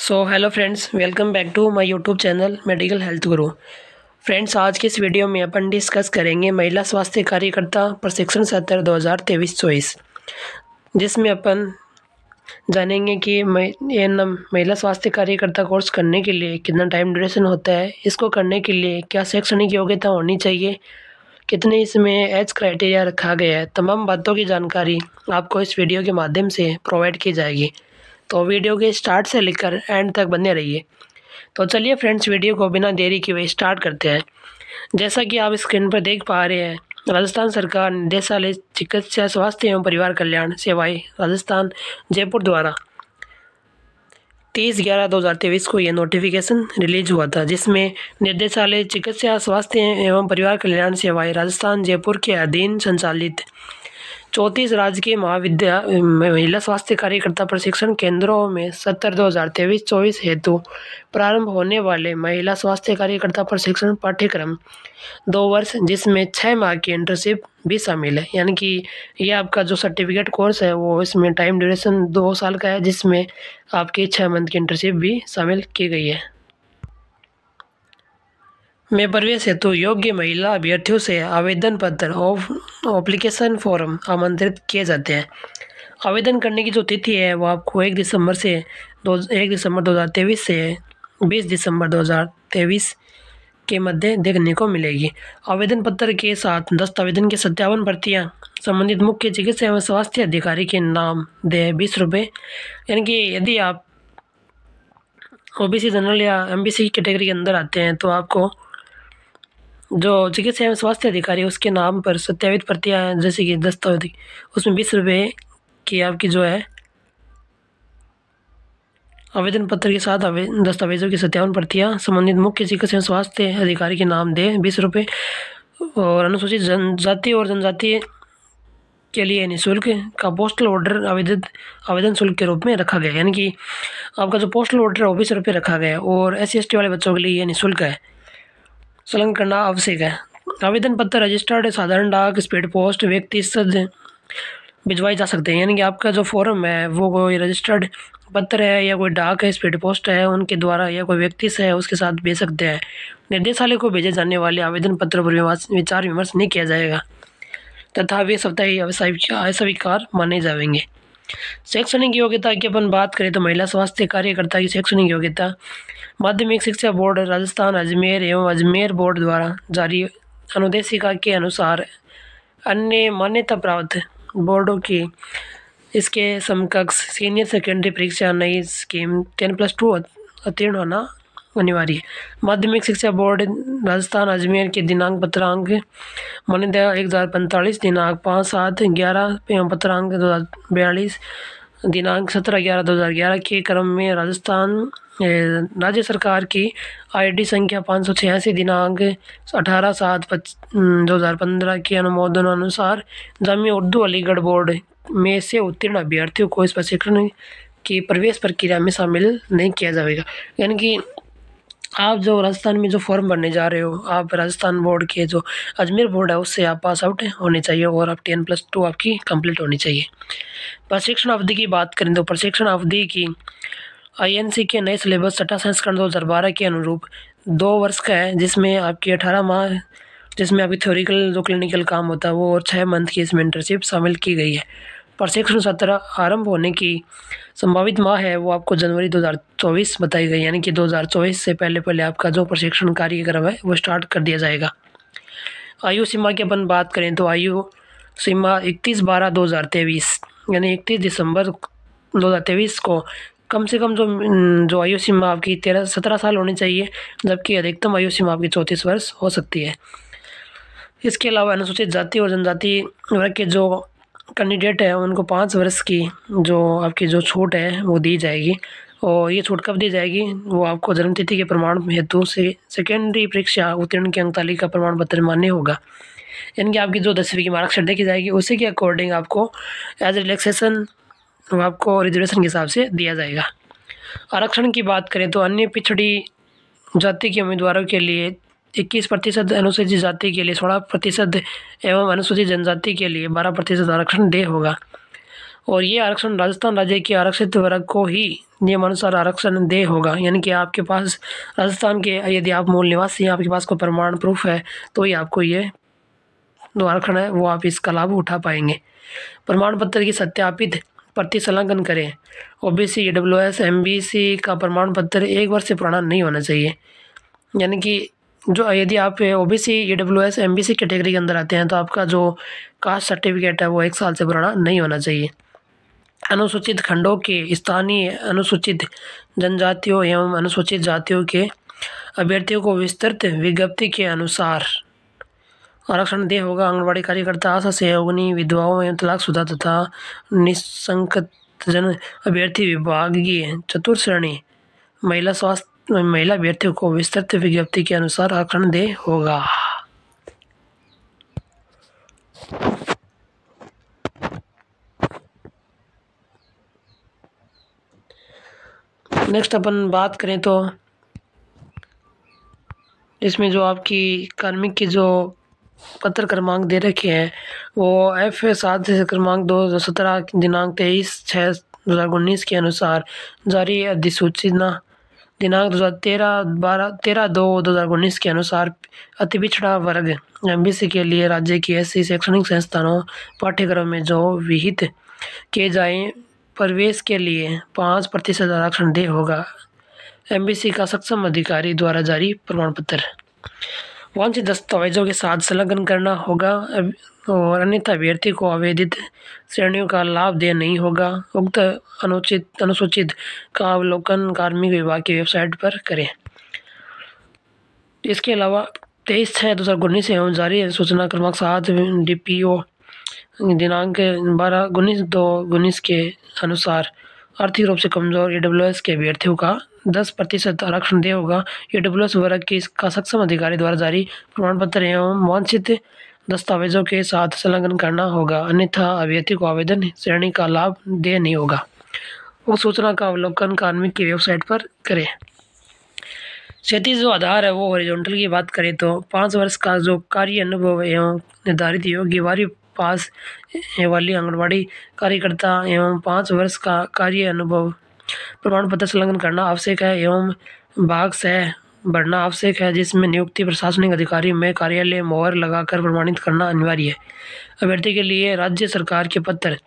So hello friends, welcome back to my YouTube channel medical health guru. Friends, आज के इस video में अपन discuss करेंगे महिला स्वास्थ्य कार्यकर्ता प्रशिक्षण सत्र 2023-24, जिसमें अपन जानेंगे कि महिला स्वास्थ्य कार्यकर्ता कोर्स करने के लिए कितना टाइम ड्यूरेशन होता है, इसको करने के लिए क्या शैक्षणिक योग्यता होनी चाहिए, कितने इसमें एज क्राइटेरिया रखा गया है। तमाम बातों की जानकारी आपको इस वीडियो के माध्यम से प्रोवाइड की जाएगी। तो वीडियो के स्टार्ट से लेकर एंड तक बने रहिए। तो चलिए फ्रेंड्स, वीडियो को बिना देरी किए स्टार्ट करते हैं। जैसा कि आप स्क्रीन पर देख पा रहे हैं, राजस्थान सरकार निदेशालय चिकित्सा स्वास्थ्य एवं परिवार कल्याण सेवाएं राजस्थान जयपुर द्वारा 30/11/2023 को यह नोटिफिकेशन रिलीज हुआ था, जिसमें निर्देशालय चिकित्सा स्वास्थ्य एवं परिवार कल्याण सेवाएं राजस्थान जयपुर के अधीन संचालित 34 राजकीय महिला स्वास्थ्य कार्यकर्ता प्रशिक्षण केंद्रों में सत्र 2023-24 हेतु प्रारंभ होने वाले महिला स्वास्थ्य कार्यकर्ता प्रशिक्षण पाठ्यक्रम 2 वर्ष, जिसमें 6 माह की इंटर्नशिप भी शामिल है। यानी कि यह आपका जो सर्टिफिकेट कोर्स है वो इसमें टाइम ड्यूरेशन 2 साल का है, जिसमें आपकी 6 मंथ की इंटर्नशिप भी शामिल की गई है। में प्रवेश हेतु योग्य महिला अभ्यर्थियों से आवेदन पत्र और एप्लीकेशन फॉर्म आमंत्रित किए जाते हैं। आवेदन करने की जो तिथि है वो आपको 1 दिसंबर 2023 से 20 दिसंबर 2023 के मध्य देखने को मिलेगी। आवेदन पत्र के साथ दस्तावेजन की 57 प्रतियाँ संबंधित मुख्य चिकित्सा एवं स्वास्थ्य अधिकारी के नाम दे 20 रुपये। यानी कि यदि आप ओबीसी जनरल या एमबीसी कैटेगरी के अंदर आते हैं तो आपको जो चिकित्सा एवं स्वास्थ्य अधिकारी उसके नाम पर सत्यापित प्रतियाँ जैसे कि दस्तावेज, उसमें 20 रुपये की आपकी जो है आवेदन पत्र के साथ दस्तावेजों की 57 प्रतियाँ संबंधित मुख्य चिकित्सा एवं स्वास्थ्य अधिकारी के नाम दे 20 रुपये। और अनुसूचित जनजाति और जनजाति के लिए निःशुल्क का पोस्टल ऑर्डर आवेदन शुल्क के रूप में रखा गया। यानी कि आपका जो पोस्टल ऑर्डर है वो 20 रुपये रखा गया है, और SC/ST वाले बच्चों के लिए ये निःशुल्क है, संलग्न करना आवश्यक है। आवेदन पत्र रजिस्टर्ड साधारण डाक, स्पीड पोस्ट, व्यक्ति सद भिजवाए जा सकते हैं। यानी कि आपका जो फॉर्म है वो कोई रजिस्टर्ड पत्र है या कोई डाक है, स्पीड पोस्ट है, उनके द्वारा या कोई व्यक्ति से है उसके साथ भेज सकते हैं। निर्देशालय को भेजे जाने वाले आवेदन पत्र पर विचार विमर्श नहीं किया जाएगा तथा वे स्वतः ही अस्वीकार माने जाएंगे। शैक्षणिक योग्यता की अपन बात करें तो महिला स्वास्थ्य कार्यकर्ता की शैक्षणिक योग्यता माध्यमिक शिक्षा बोर्ड राजस्थान अजमेर एवं अजमेर बोर्ड द्वारा जारी अनुदेशिका के अनुसार अन्य मान्यता प्राप्त बोर्डों की इसके समकक्ष सीनियर सेकेंडरी परीक्षा नई स्कीम 10+2 उत्तीर्ण होना अनिवार्य है। माध्यमिक शिक्षा बोर्ड राजस्थान अजमेर के दिनांक पत्रांक मान्यता 1045 दिनांक 5/7/11 एवं पत्रांक 2042 दिनांक 17/11/2011 के क्रम में राजस्थान राज्य सरकार की ID संख्या 586 दिनांक 18/7/2015 के अनुमोदन अनुसार जामिया उर्दू अलीगढ़ बोर्ड में से उत्तीर्ण अभ्यर्थियों को इस प्रशिक्षण की प्रवेश प्रक्रिया में शामिल नहीं किया जाएगा। यानी कि आप जो राजस्थान में जो फॉर्म भरने जा रहे हो, आप राजस्थान बोर्ड के जो अजमेर बोर्ड है उससे आप पास आउट होने चाहिए और आप 10+2 आपकी कंप्लीट होनी चाहिए। प्रशिक्षण अवधि की बात करें तो प्रशिक्षण अवधि की INC के नए सिलेबस छठा संस्करण 2012 के अनुरूप 2 वर्ष का है, जिसमें आपकी 18 माह जिसमें आपकी थ्योरिकल जो क्लिनिकल काम होता है वो, और 6 मंथ की इसमें इंटर्नशिप शामिल की गई है। प्रशिक्षण सत्र आरंभ होने की संभावित माह है वो आपको जनवरी 2024 बताई गई। यानी कि 2024 से पहले आपका जो प्रशिक्षण कार्यक्रम है वो स्टार्ट कर दिया जाएगा। आयु सीमा की अपन बात करें तो आयु सीमा 31/12/2023 यानी 31 दिसंबर 2023 को कम से कम जो आयु सीमा आपकी 17 साल होनी चाहिए, जबकि अधिकतम आयु सीमा आपकी 34 वर्ष हो सकती है। इसके अलावा अनुसूचित जाति और जनजाति वर्ग के जो कैंडिडेट है उनको 5 वर्ष की जो आपकी जो छूट है वो दी जाएगी। और ये छूट कब दी जाएगी, वो आपको जन्मतिथि के प्रमाण हेतु से सेकेंडरी परीक्षा उत्तीर्ण की अंक तालिका प्रमाण पत्र मान्य होगा। यानी कि आपकी जो 10वीं की मार्कशीट देखी जाएगी उसी के अकॉर्डिंग आपको एज रिलैक्सेशन आपको रिजर्वेशन के हिसाब से दिया जाएगा। आरक्षण की बात करें तो अन्य पिछड़ी जाति के उम्मीदवारों के लिए 21%, अनुसूचित जाति के लिए 16% एवं अनुसूचित जनजाति के लिए 12% आरक्षण देय होगा। और ये आरक्षण राजस्थान राज्य के आरक्षित वर्ग को ही नियमानुसार आरक्षण दे होगा। यानी कि आपके पास राजस्थान के यदि आप मूल निवासी हैं, आपके पास कोई प्रमाण प्रूफ है, तो ही आपको ये जो आरक्षण है वो आप इसका लाभ उठा पाएंगे। प्रमाण पत्र की सत्यापित प्रति संलग्न करें। ओबीसी, ईडब्ल्यूएस, एमबीसी का प्रमाण पत्र 1 वर्ष से पुराना नहीं होना चाहिए। यानी कि जो यदि आप ओबीसी, ईडब्ल्यूएस, एमबीसी कैटेगरी के अंदर आते हैं तो आपका जो कास्ट सर्टिफिकेट है वो 1 साल से पुराना नहीं होना चाहिए। अनुसूचित खंडों के स्थानीय अनुसूचित जनजातियों एवं अनुसूचित जातियों के अभ्यर्थियों को विस्तृत विज्ञप्ति के अनुसार आरक्षण दे होगा। आंगनबाड़ी कार्यकर्ता, आशा सहयोगिनी, विधवाओं एवं तलाकशुदा तथा निःसंतान अभ्यर्थी विभागीय चतुर्थ श्रेणी महिला अभ्यर्थियों को विस्तृत विज्ञप्ति के अनुसार आरक्षण दे होगा। नेक्स्ट अपन बात करें तो इसमें जो आपकी कार्मिक की जो पत्र क्रमांक दे रखे हैं वो F7 क्रमांक 2017 दिनांक 23/6/2019 के अनुसार जारी अधिसूचना दिनांक 13/2/2019 के अनुसार अति पिछड़ा वर्ग एमबीसी के लिए राज्य की ऐसी शैक्षणिक संस्थानों पाठ्यक्रम में जो विहित किए जाएं प्रवेश के लिए 5% आरक्षण दे होगा। एमबीसी का सक्षम अधिकारी द्वारा जारी प्रमाण पत्र वांछित दस्तावेजों के साथ संलग्न करना होगा और अन्यथा अभ्यर्थी को आवेदित श्रेणियों का लाभ दे नहीं होगा। उक्त अनुसूचित का अवलोकन कार्मिक विभाग की वेबसाइट पर करें। इसके अलावा 23/6/2019 एवं जारी सूचना क्रमांक 7 DPO दिनांक 12/19/2019 के अनुसार आर्थिक रूप से कमजोर ईडब्ल्यूएस के अभ्यर्थियों का 10% आरक्षण दे होगा। ईडब्ल्यूएस वर्ग की इसका सक्षम अधिकारी द्वारा जारी प्रमाण पत्र एवं वांछित दस्तावेजों के साथ संलग्न करना होगा, अन्यथा अभ्यर्थी को आवेदन श्रेणी का लाभ दे नहीं होगा। उस सूचना का अवलोकन कार्मिक की वेबसाइट पर करें। क्षैतिज जो आधार है वो हॉरिजॉन्टल की बात करें तो 5 वर्ष का जो कार्य अनुभव एवं निर्धारित योग्य 12वीं पास वाली आंगनबाड़ी कार्यकर्ता एवं 5 वर्ष का कार्य अनुभव प्रमाण पत्र संलग्न करना आवश्यक है एवं भाग से भरना आवश्यक है, जिसमें नियुक्ति प्रशासनिक अधिकारी में कार्यालय मोहर लगाकर प्रमाणित करना अनिवार्य है। अभ्यर्थी के लिए राज्य सरकार के पत्र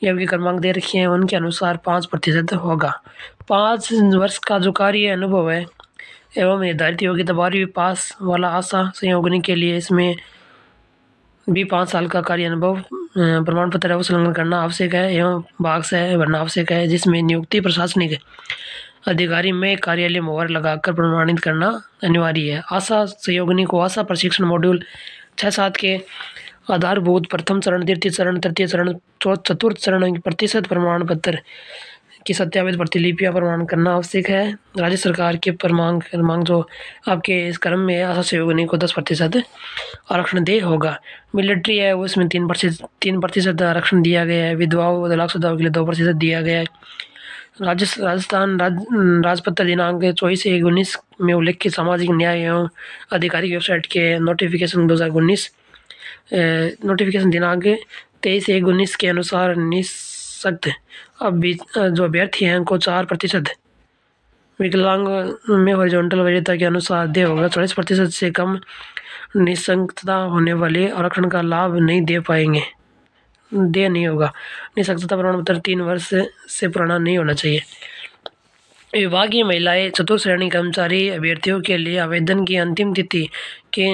योग्य क्रमांक दे रखे हैं उनके अनुसार 5% होगा। 5 वर्ष का जो कार्य अनुभव है एवं निर्धारित योग्यता 12वीं पास वाला आशा सहयोगिनी के लिए इसमें भी 5 साल का कार्य अनुभव प्रमाण पत्र है संलग्न करना आवश्यक है एवं भाग से भरना आवश्यक है, जिसमें नियुक्ति प्रशासनिक अधिकारी में कार्यालय मोहर लगाकर प्रमाणित करना अनिवार्य है। आशा सहयोगिनी को आशा प्रशिक्षण मॉड्यूल 6-7 के आधारभूत प्रथम चरण, द्वितीय चरण, तृतीय चरण, चतुर्थ चरण प्रतिशत प्रमाण पत्र की सत्यापित प्रतिलिपियां प्रमाण करना आवश्यक है। राज्य सरकार के क्रमांक जो आपके इस क्रम में आशा सहयोगिनी को 10% आरक्षण दे होगा। मिलिट्री है वो इसमें 3% आरक्षण दिया गया है। विधवाओं तलाकशुदाओं के लिए 2% दिया गया है। राजस्थान राजपत्र दिनांक 24/1/19 में उल्लेखित सामाजिक न्याय एवं आधिकारिक वेबसाइट के नोटिफिकेशन 2019 नोटिफिकेशन दिनांक 23/1/19 के अनुसार निःशक्त अब जो अभ्यर्थी हैं उनको 4% विकलांग में हॉरिजॉन्टल वरीयता के अनुसार दे होगा। 40% से कम निःशक्तता होने वाले आरक्षण का लाभ नहीं होगा। निःशक्तता प्रमाण पत्र 3 वर्ष से पुराना नहीं होना चाहिए। विभागीय महिलाएं चतुर्थ श्रेणी कर्मचारी अभ्यर्थियों के लिए आवेदन की अंतिम तिथि के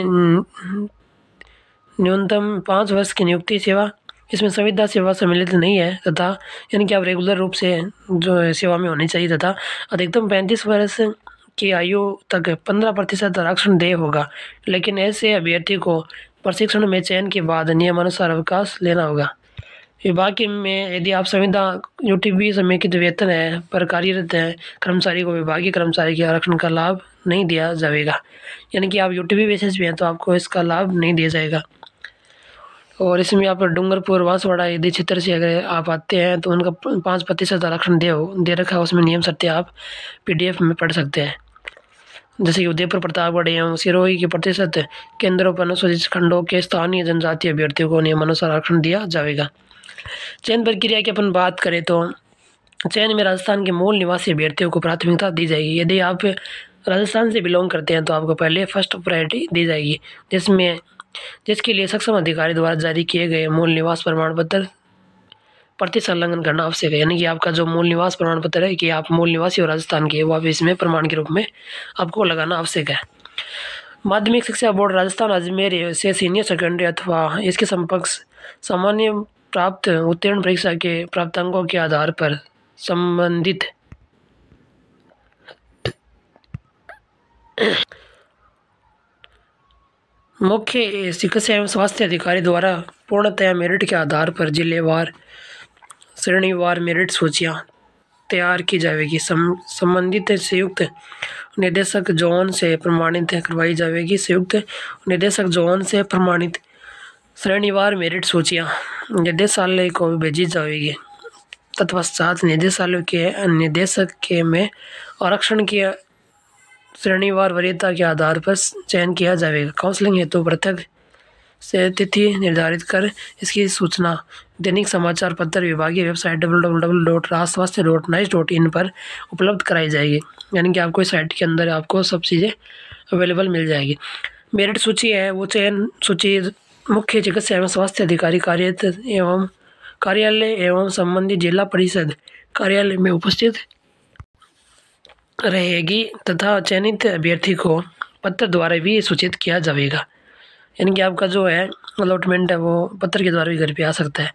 न्यूनतम 5 वर्ष की नियुक्ति सेवा इसमें संविदा सेवा सम्मिलित नहीं है तथा यानी कि आप रेगुलर रूप से जो सेवा में होनी चाहिए तथा अधिकतम 35 वर्ष की आयु तक 15% आरक्षण दे होगा। लेकिन ऐसे अभ्यर्थी को प्रशिक्षण में चयन के बाद नियमानुसार अवकाश लेना होगा। विभाग में यदि आप संविदा यूटीबी समेकित वेतन है पर कार्यरत है कर्मचारी को विभागीय कर्मचारी के आरक्षण का लाभ नहीं दिया जाएगा। यानी कि आप यूटीबी बेसिस पे हैं तो आपको इसका लाभ नहीं दिया जाएगा। और इसमें आप डूंगरपुर बांसवाड़ा यदि क्षेत्र से अगर आप आते हैं तो उनका 5% आरक्षण दे रखा है। उसमें नियम शर्तें आप PDF में पढ़ सकते हैं। जैसे कि उदयपुर, प्रतापगढ़ एवं सिरोही के प्रतिशत केंद्रों पर अनुसूचित खंडों के स्थानीय जनजातीय अभ्यर्थियों को नियमानुसार आरक्षण दिया जाएगा। चयन प्रक्रिया की अपन बात करें तो चयन में राजस्थान के मूल निवासी अभ्यर्थियों को प्राथमिकता दी जाएगी। यदि आप राजस्थान से बिलोंग करते हैं तो आपको पहले फर्स्ट प्रायोरिटी दी जाएगी, जिसके लिए सक्षम अधिकारी द्वारा जारी किए गए मूल निवास प्रमाण पत्र प्रति संलग्न करना आवश्यक है। यानी कि आपका जो मूल निवास प्रमाण पत्र है कि आप मूल निवासी हो राजस्थान के, वो आप इसमें प्रमाण के रूप में आपको लगाना आवश्यक है। माध्यमिक शिक्षा बोर्ड राजस्थान अजमेर से सीनियर सेकेंडरी अथवा इसके समकक्ष सामान्य प्राप्त उत्तीर्ण परीक्षा के प्राप्तांकों के आधार पर संबंधित मुख्य चिकित्सा एवं स्वास्थ्य अधिकारी द्वारा पूर्णतया मेरिट के आधार पर जिलेवार श्रेणीवार मेरिट सूचियां तैयार की जाएगी। संबंधित संयुक्त निदेशक जोन से प्रमाणित करवाई जाएगी। संयुक्त निदेशक जोन से प्रमाणित श्रेणीवार मेरिट सूचियां निदेशालय को भेजी जाएगी। तत्पश्चात निदेशालय के निदेशक के में आरक्षण की श्रेणीवार वरीयता के आधार पर चयन किया जाएगा। काउंसलिंग हेतु पृथक से तिथि निर्धारित कर इसकी सूचना दैनिक समाचार पत्र विभागीय वेबसाइट www.rajswasthya.nice.in पर उपलब्ध कराई जाएगी। यानी कि आपको इस साइट के अंदर आपको सब चीज़ें अवेलेबल मिल जाएगी। मेरिट सूची है वो चयन सूची मुख्य चिकित्सा एवं स्वास्थ्य अधिकारी कार्यालय एवं संबंधित जिला परिषद कार्यालय में उपस्थित रहेगी तथा चयनित अभ्यर्थी को पत्र द्वारा भी सूचित किया जाएगा। यानी कि आपका जो है अलॉटमेंट है वो पत्र के द्वारा भी घर पे आ सकता है।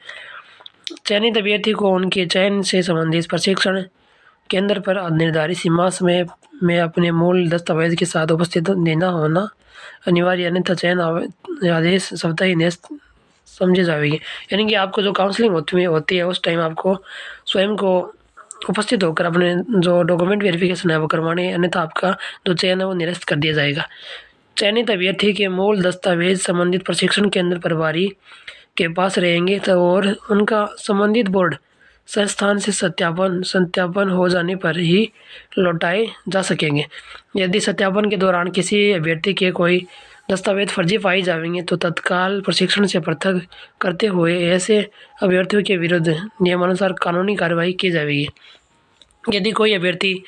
चयनित अभ्यर्थी को उनके चयन से संबंधित प्रशिक्षण केंद्र पर निर्धारित सीमा में अपने मूल दस्तावेज के साथ उपस्थित देना होना अनिवार्य, अन्यथा चयन आदेश साप्ताहिक नियत समझे जाएगी। यानी कि आपको जो काउंसलिंग होती है उस टाइम आपको स्वयं को उपस्थित होकर अपने जो डॉक्यूमेंट वेरिफिकेशन है वो करवाने हैं, अन्यथा आपका जो चयन है वो निरस्त कर दिया जाएगा। चयनित अभ्यर्थी के मूल दस्तावेज संबंधित प्रशिक्षण केंद्र प्रभारी के पास रहेंगे और उनका संबंधित बोर्ड संस्थान से सत्यापन हो जाने पर ही लौटाए जा सकेंगे। यदि सत्यापन के दौरान किसी अभ्यर्थी के कोई दस्तावेज फर्जी पाए जाएंगे तो तत्काल प्रशिक्षण से पृथक करते हुए ऐसे अभ्यर्थियों के विरुद्ध नियमानुसार कानूनी कार्रवाई की जाएगी। यदि कोई अभ्यर्थी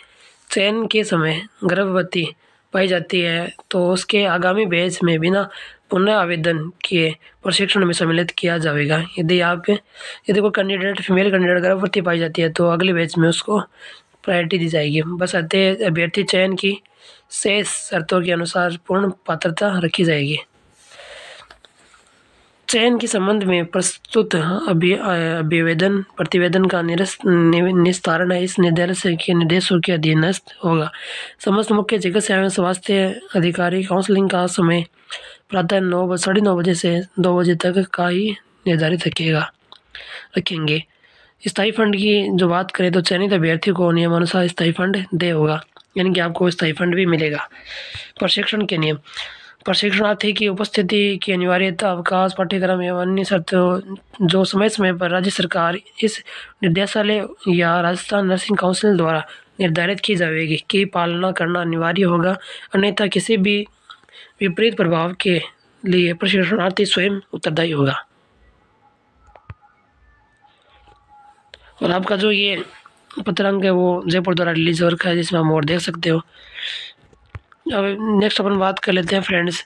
चयन के समय गर्भवती पाई जाती है तो उसके आगामी बैच में बिना पुनः आवेदन किए प्रशिक्षण में सम्मिलित किया जाएगा। यदि कोई कैंडिडेट फीमेल कैंडिडेट गर्भवती पाई जाती है तो अगले बैच में उसको प्रायोरिटी दी जाएगी। बस अभ्यर्थी चयन की शेष शर्तों के अनुसार पूर्ण पात्रता रखी जाएगी। चयन के संबंध में प्रस्तुत प्रतिवेदन का निस्तारण इस निर्देश के निर्देशों के अधीनस्थ होगा। समस्त मुख्य चिकित्सा एवं स्वास्थ्य अधिकारी काउंसलिंग का समय प्रातः 9:30 बजे से 2 बजे तक का ही निर्धारित रखेंगे। स्थायी फंड की जो बात करें तो चयनित अभ्यर्थी को नियमानुसार स्थायी फंड दे होगा, यानी कि आपको स्थायी फंड भी मिलेगा। प्रशिक्षण के नियम, प्रशिक्षणार्थी की उपस्थिति की अनिवार्यता, अवकाश, पाठ्यक्रम एवं अन्य शर्तें जो समय पर राज्य सरकार इस निर्देशालय या राजस्थान नर्सिंग काउंसिल द्वारा निर्धारित की जाएगी की पालना करना अनिवार्य होगा, अन्यथा किसी भी विपरीत प्रभाव के लिए प्रशिक्षणार्थी स्वयं उत्तरदायी होगा। और आपका जो ये पत्रांक है वो जयपुर द्वारा रिलीज हो रखा है, जिसमें हम और देख सकते हो। अब नेक्स्ट अपन बात कर लेते हैं फ्रेंड्स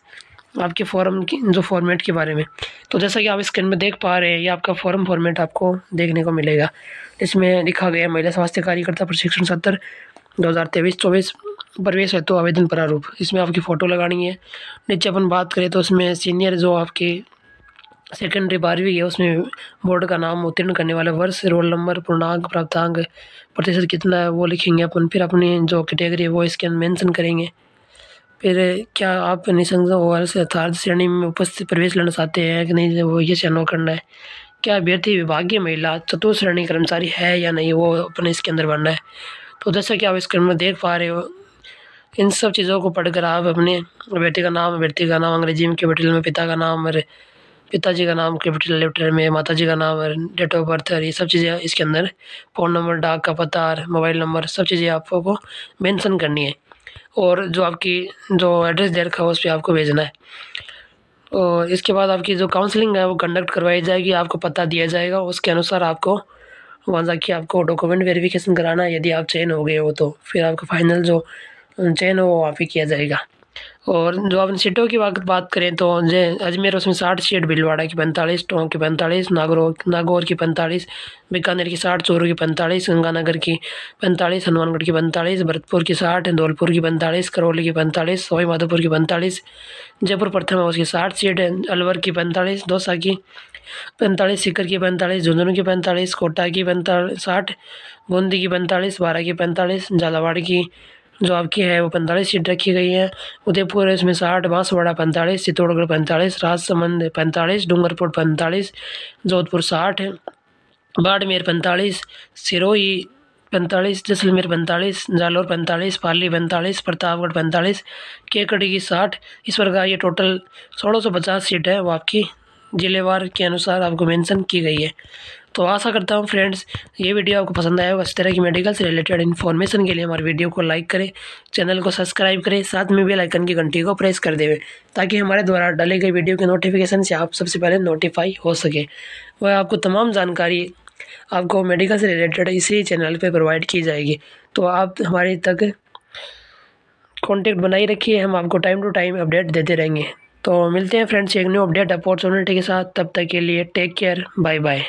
आपके फॉर्म की जो फॉर्मेट के बारे में। तो जैसा कि आप स्क्रीन में देख पा रहे हैं ये आपका फॉर्म फॉर्मेट आपको देखने को मिलेगा। इसमें लिखा गया महिला स्वास्थ्य कार्यकर्ता प्रशिक्षण सत्र 2023-24 प्रवेश हेतु आवेदन प्रारूप। इसमें आपकी फ़ोटो लगानी है। नीचे अपन बात करें तो उसमें सीनियर जो आपकी सेकेंडरी 12वीं है उसमें बोर्ड का नाम, उत्तीर्ण करने वाला वर्ष, रोल नंबर, पूर्णांक, प्राप्तांक, प्रतिशत कितना है वो लिखेंगे अपन। फिर अपनी जो कैटेगरी है वो इसके अंदर मेंशन करेंगे। फिर क्या आप निःसंग और अर्थार्थ श्रेणी में उपस्थित प्रवेश लेना चाहते हैं कि नहीं, वो ये चयन करना है। क्या अभ्यर्थी विभागीय महिला चतुर्थ श्रेणी कर्मचारी है या नहीं, वो अपने इसके अंदर भरना है। तो जैसा कि आप इसके अंदर देख पा रहे हो इन सब चीज़ों को पढ़कर आप अपने अभ्यर्थी का नाम अंग्रेजी में कैपिटल में, पिता का नाम और पिताजी का नाम कैपिटल लेटर में, माताजी का नाम और डेट ऑफ बर्थ और ये सब चीज़ें इसके अंदर, फ़ोन नंबर, डाक का पता और मोबाइल नंबर, सब चीज़ें आपको मेंशन करनी है। और जो आपकी जो एड्रेस दे रखा है उस पर आपको भेजना है। और इसके बाद आपकी जो काउंसलिंग है वो कंडक्ट करवाई जाएगी, आपको पता दिया जाएगा, उसके अनुसार आपको वहाँ जाके आपको डॉक्यूमेंट वेरिफिकेशन कराना है। यदि आप चयन हो गए हो तो फिर आपका फाइनल जो चयन हो वो वहाँ पे किया जाएगा। और जो अपन सीटों की बात करें तो जे अजमेर उसमें 60 सीट, भीलवाड़ा की 45, टोंक की 45, नागौर की 45, बीकानेर की 60, चूरू की 45, गंगानगर की 45, हनुमानगढ़ की 45, भरतपुर की 60, धौलपुर की 45, करौली की 45, सवाई माधोपुर की 45, जयपुर प्रथम है उसकी 60 सीट है, अलवर की 45, दौसा की 45, सीकर की 45, झुंझुनू की 45, कोटा की 45 60, बूंदी की 45, बारा की 45, झालावाड़ की जो आपकी है वो 45 सीट रखी गई है। उदयपुर है इसमें 60, बांसवाड़ा 45, चित्तौड़गढ़ 45, राजसमंद 45, डूंगरपुर 45, जोधपुर 60, बाड़मेर 45, सिरोही 45, जैसलमेर 45, जालौर 45, पाली 45, प्रतापगढ़ 45, केकड़ी की 60। इस प्रकार ये टोटल 1650 सीट है वो आपकी जिलेवार के अनुसार आपको मेंशन की गई है। तो आशा करता हूँ फ्रेंड्स ये वीडियो आपको पसंद आया होगा। इस तरह की मेडिकल से रिलेटेड इन्फॉर्मेशन के लिए हमारे वीडियो को लाइक करें, चैनल को सब्सक्राइब करें, साथ में बेल आइकन की घंटी को प्रेस कर दें ताकि हमारे द्वारा डाले गए वीडियो के नोटिफिकेशन से आप सबसे पहले नोटिफाई हो सके। वह आपको तमाम जानकारी आपको मेडिकल से रिलेटेड इसी चैनल पे प्रोवाइड की जाएगी। तो आप हमारे तक कॉन्टेक्ट बनाए रखिए, हम आपको टाइम टू टाइम अपडेट देते रहेंगे। तो मिलते हैं फ्रेंड्स एक न्यू अपडेट अपॉर्चुनिटी के साथ, तब तक के लिए टेक केयर, बाय बाय।